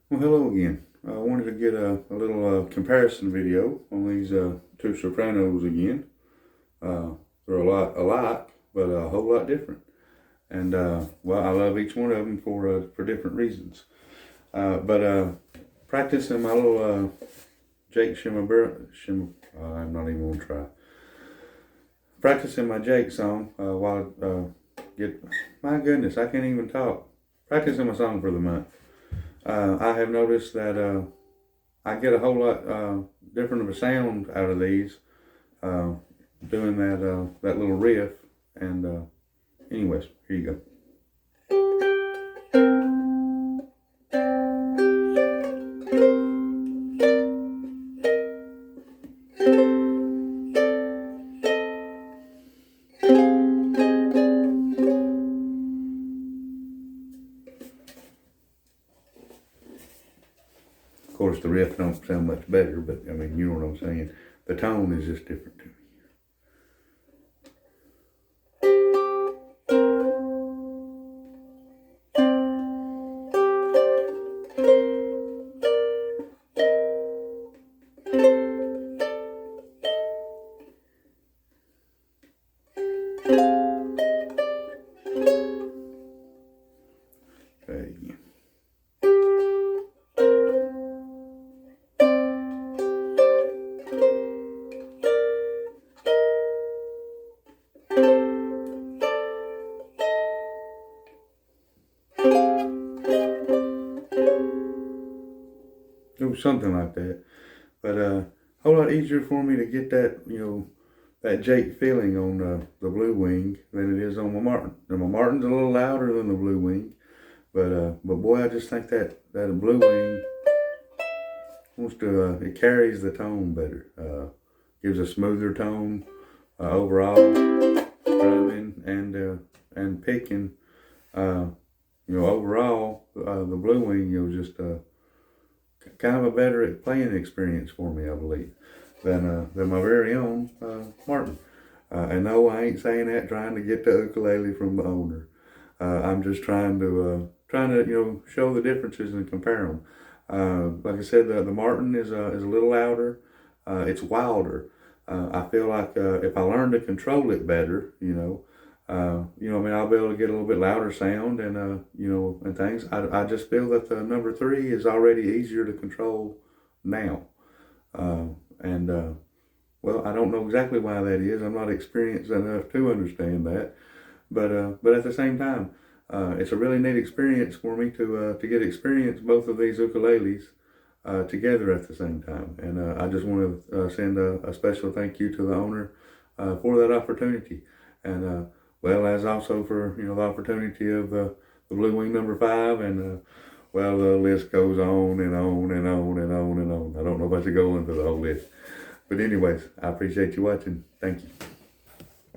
Well, hello again. I wanted to get a little comparison video on these two sopranos again. They're a lot alike, but a whole lot different. And well, I love each one of them for different reasons. But practicing my little Jake I'm not even gonna try. Practicing my Jake song while my goodness, I can't even talk. Practicing my song for the month. I have noticed that I get a whole lot different of a sound out of these doing that little riff. And anyways, here you go. Of course, the riff don't sound much better, but I mean, you know what I'm saying. The tone is just different to me. Try it again. It was something like that, but a whole lot easier for me to get that, that Jake feeling on the Blue Wing than it is on my Martin. Now my Martin's a little louder than the Blue Wing, but boy, I just think that Blue Wing wants to it carries the tone better, gives a smoother tone overall, drumming and picking. Overall, the Blue Wing, just kind of a better playing experience for me, I believe, than my very own Martin. And no, I ain't saying that trying to get the ukulele from the owner. I'm just trying to show the differences and compare them. Like I said, the Martin is a little louder. It's wilder. I feel like if I learn to control it better, I'll be able to get a little bit louder sound and things. I just feel that the number 3 is already easier to control now. Well, I don't know exactly why that is. I'm not experienced enough to understand that. But at the same time, it's a really neat experience for me to get experience both of these ukuleles together at the same time. And I just want to send a special thank you to the owner for that opportunity. And well, as also for the opportunity of the Blue Wing number 5, and well, the list goes on and on and on and on and on. I don't know if I should go into the whole list, but anyways, I appreciate you watching. Thank you.